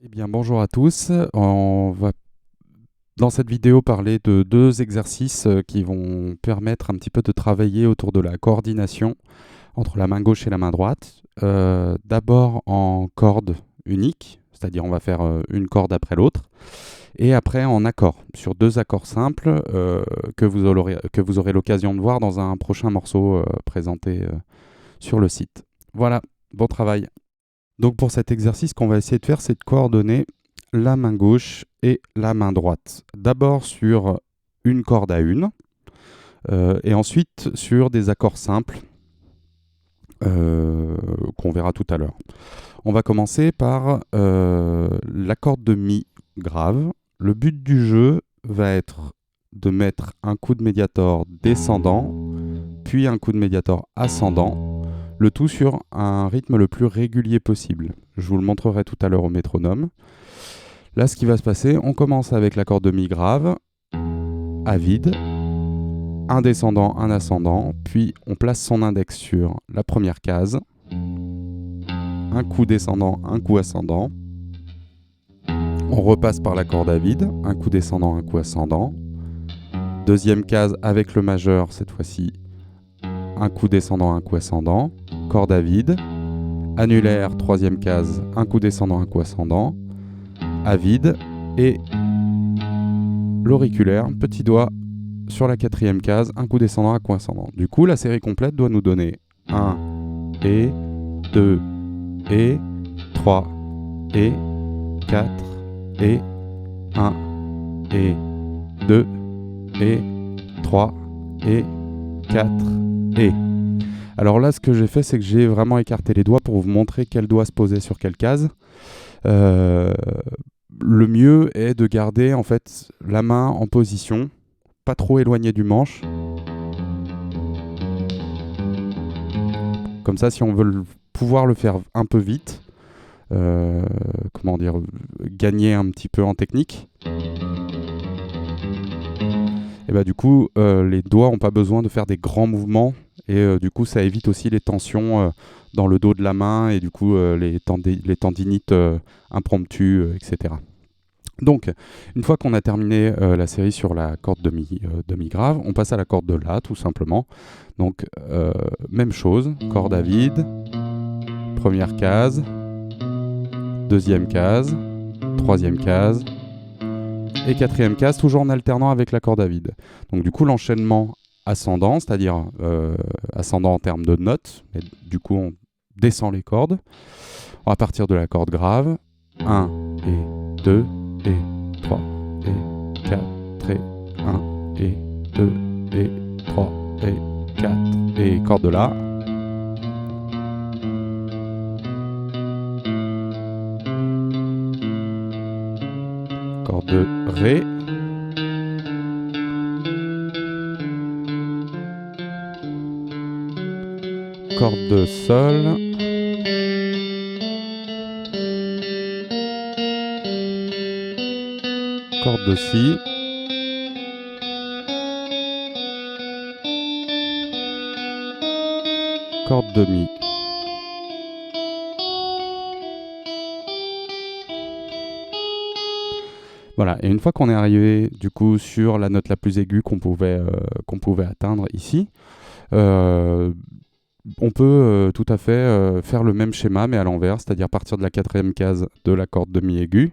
Eh bien, bonjour à tous. On va dans cette vidéo parler de deux exercices qui vont permettre un petit peu de travailler autour de la coordination entre la main gauche et la main droite. D'abord en corde unique, c'est-à-dire on va faire une corde après l'autre, et après en accord, sur deux accords simples que vous aurez l'occasion de voir dans un prochain morceau présenté sur le site. Voilà, bon travail. Donc pour cet exercice, ce qu'on va essayer de faire, c'est de coordonner la main gauche et la main droite. D'abord sur une corde à une, et ensuite sur des accords simples qu'on verra tout à l'heure. On va commencer par l'accord de mi grave. Le but du jeu va être de mettre un coup de médiator descendant, puis un coup de médiator ascendant, le tout sur un rythme le plus régulier possible. Je vous le montrerai tout à l'heure au métronome. Là, ce qui va se passer, on commence avec l'accord de mi grave, à vide, un descendant, un ascendant, puis on place son index sur la première case, un coup descendant, un coup ascendant, on repasse par l'accord à vide, un coup descendant, un coup ascendant, deuxième case avec le majeur cette fois-ci, un coup descendant, un coup ascendant, corde à vide, annulaire, troisième case, un coup descendant, un coup ascendant, à vide, et l'auriculaire, petit doigt sur la quatrième case, un coup descendant, un coup ascendant. Du coup, la série complète doit nous donner 1 et 2 et 3 et 4 et 1 et 2 et 3 et 4 et... Alors là, ce que j'ai fait, c'est que j'ai vraiment écarté les doigts pour vous montrer quel doigt se posait sur quelle case. Le mieux est de garder en fait la main en position, pas trop éloignée du manche. Comme ça, si on veut pouvoir le faire un peu vite, gagner un petit peu en technique, et bah du coup, les doigts n'ont pas besoin de faire des grands mouvements. Et du coup, ça évite aussi les tensions dans le dos de la main et du coup les tendinites impromptues, etc. Donc, une fois qu'on a terminé la série sur la corde demi grave, on passe à la corde de La, tout simplement. Donc, même chose, corde à vide, première case, deuxième case, troisième case, et quatrième case, toujours en alternant avec la corde à vide. Donc du coup, l'enchaînement ascendant, c'est-à-dire ascendant en termes de notes, et du coup on descend les cordes. On va partir de la corde grave, 1 et 2 et 3 et 4 et 1 et 2 et 3 et 4 et corde de La. Corde de Ré. Corde de Sol. Corde de Si. Corde de Mi. Voilà, et une fois qu'on est arrivé du coup sur la note la plus aiguë qu'on pouvait atteindre ici, on peut tout à fait faire le même schéma mais à l'envers, c'est-à-dire partir de la quatrième case de la corde de mi aiguë.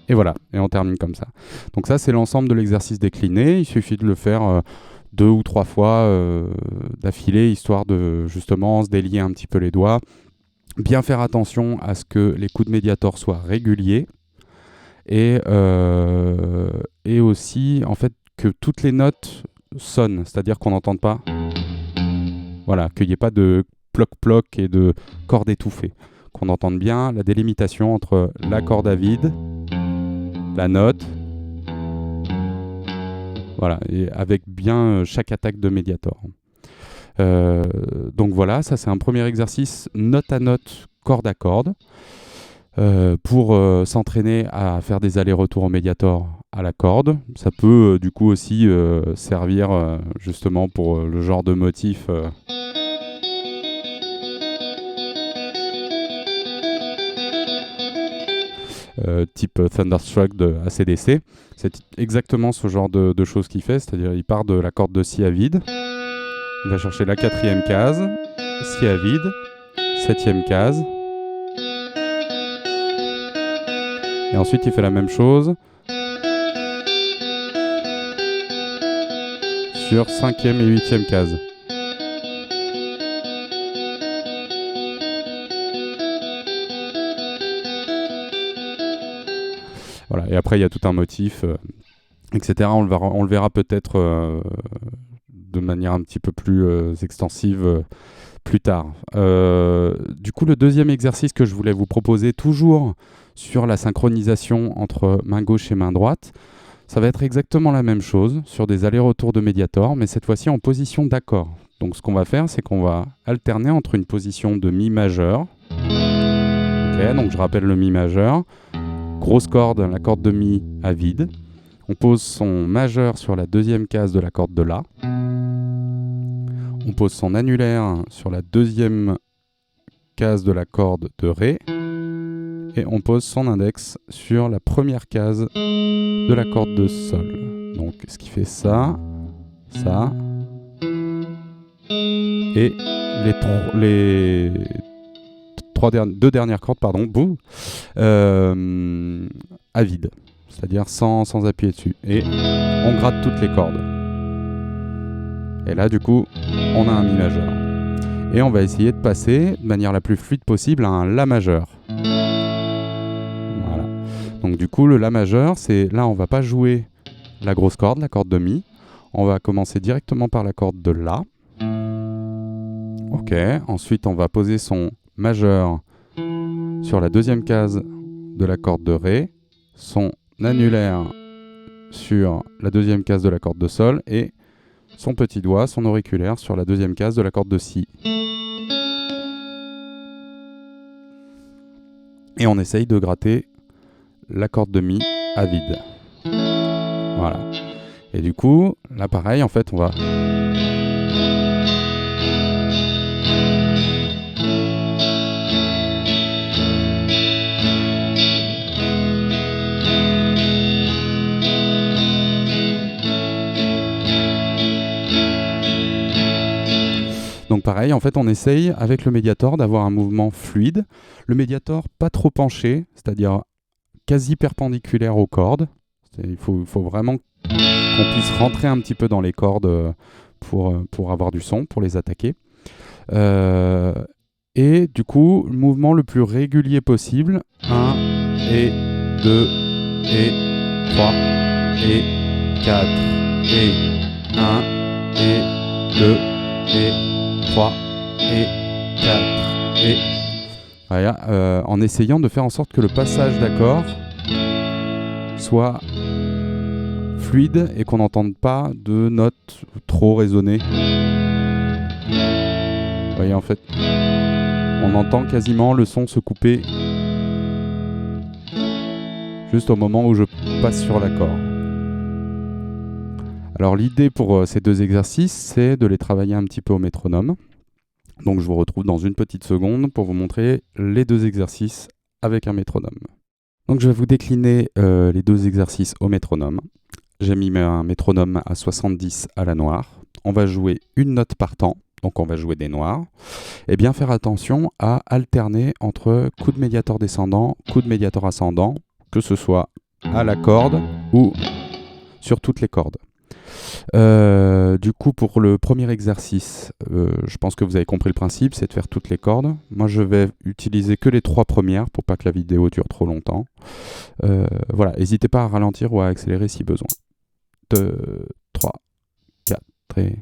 Et voilà, et on termine comme ça. Donc ça, c'est l'ensemble de l'exercice décliné. Il suffit de le faire 2 ou 3 fois d'affilée, histoire de justement se délier un petit peu les doigts. Bien faire attention à ce que les coups de médiator soient réguliers. Et aussi, en fait, que toutes les notes sonnent. C'est-à-dire qu'on n'entende pas... Voilà, qu'il n'y ait pas de ploc-ploc et de cordes étouffées. Qu'on entende bien la délimitation entre la corde à vide, la note Voilà, et avec bien chaque attaque de Mediator. Donc voilà, ça c'est un premier exercice note à note, corde à corde, pour s'entraîner à faire des allers-retours au Mediator à la corde. Ça peut du coup aussi servir justement pour le genre de motif type Thunderstruck de AC/DC. C'est exactement ce genre de choses qu'il fait, c'est-à-dire il part de la corde de Si à vide, il va chercher la 4e case, Si à vide, 7e case, et ensuite il fait la même chose sur 5e et 8e case. Voilà. Et après il y a tout un motif, etc. On le verra peut-être de manière un petit peu plus extensive plus tard. Du coup, le deuxième exercice que je voulais vous proposer, toujours sur la synchronisation entre main gauche et main droite, ça va être exactement la même chose sur des allers-retours de Mediator, mais cette fois-ci en position d'accord. Donc ce qu'on va faire, c'est qu'on va alterner entre une position de Mi majeur. Ok, donc je rappelle le Mi majeur. Grosse corde, la corde de Mi à vide. On pose son majeur sur la 2e case de la corde de La. On pose son annulaire sur la 2e case de la corde de Ré. Et on pose son index sur la 1re case de la corde de Sol. Donc ce qui fait ça, ça, et les deux dernières cordes, pardon, boum, à vide, c'est-à-dire sans appuyer dessus. Et on gratte toutes les cordes. Et là, du coup, on a un Mi majeur. Et on va essayer de passer de manière la plus fluide possible à un La majeur. Voilà. Donc du coup, le La majeur, c'est là, on va pas jouer la grosse corde, la corde de Mi. On va commencer directement par la corde de La. Ok. Ensuite, on va poser son majeur sur la 2e case de la corde de Ré, son annulaire sur la 2e case de la corde de Sol et son petit doigt, son auriculaire sur la 2e case de la corde de Si. Et on essaye de gratter la corde de Mi à vide. Voilà. Et du coup, là pareil, en fait, on va... Donc pareil, en fait, on essaye avec le Mediator d'avoir un mouvement fluide. Le Mediator pas trop penché, c'est-à-dire quasi perpendiculaire aux cordes. Il faut vraiment qu'on puisse rentrer un petit peu dans les cordes pour avoir du son, pour les attaquer. Et du coup, le mouvement le plus régulier possible. 1 et 2 et 3 et 4 et 1 et 2 et 3 et 4 et... Voilà, en essayant de faire en sorte que le passage d'accords soit fluide et qu'on n'entende pas de notes trop résonnées. Vous voyez, en fait, on entend quasiment le son se couper juste au moment où je passe sur l'accord. Alors l'idée pour ces deux exercices, c'est de les travailler un petit peu au métronome. Donc je vous retrouve dans une petite seconde pour vous montrer les deux exercices avec un métronome. Donc je vais vous décliner les deux exercices au métronome. J'ai mis un métronome à 70 à la noire. On va jouer une note par temps, donc on va jouer des noirs. Et bien faire attention à alterner entre coup de médiator descendant, coup de médiator ascendant, que ce soit à la corde ou sur toutes les cordes. Du coup, pour le premier exercice, je pense que vous avez compris le principe, c'est de faire toutes les cordes. Moi, je vais utiliser que les 3 premières pour pas que la vidéo dure trop longtemps. Voilà, n'hésitez pas à ralentir ou à accélérer si besoin. 2, 3, 4 et...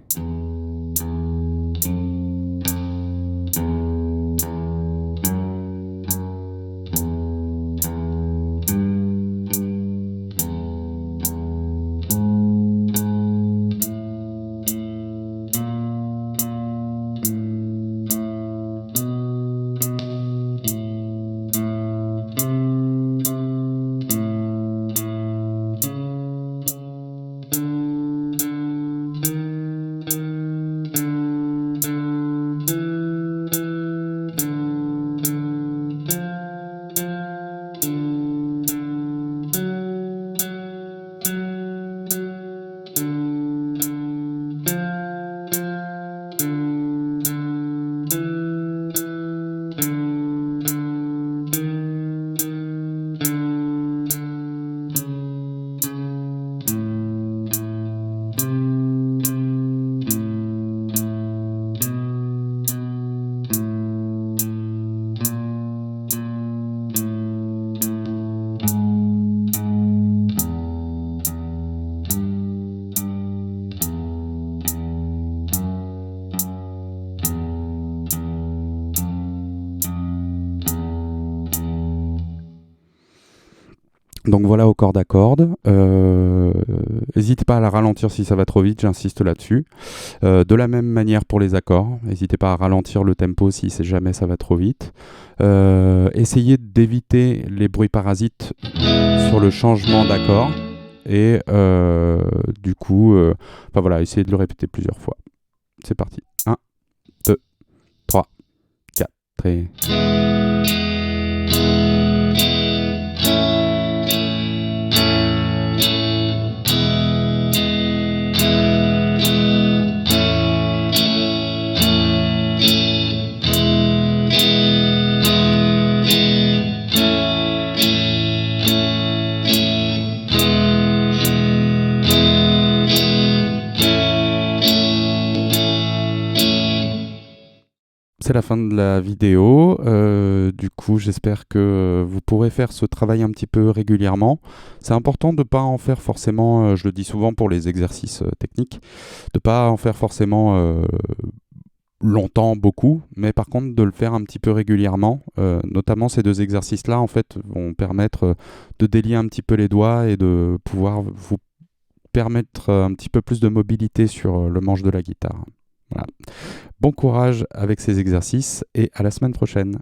Donc voilà aux cordes à cordes. N'hésitez pas à la ralentir si ça va trop vite, j'insiste là-dessus. De la même manière pour les accords, n'hésitez pas à ralentir le tempo si jamais ça va trop vite. Essayez d'éviter les bruits parasites sur le changement d'accord. Et du coup, enfin voilà, essayez de le répéter plusieurs fois. C'est parti. 1, 2, 3, 4 et... C'est la fin de la vidéo. Du coup, j'espère que vous pourrez faire ce travail un petit peu régulièrement. C'est important de ne pas en faire forcément, je le dis souvent pour les exercices techniques, de ne pas en faire forcément longtemps, beaucoup, mais par contre de le faire un petit peu régulièrement. Notamment ces deux exercices-là, en fait, vont permettre de délier un petit peu les doigts et de pouvoir vous permettre un petit peu plus de mobilité sur le manche de la guitare. Voilà. Bon courage avec ces exercices et à la semaine prochaine.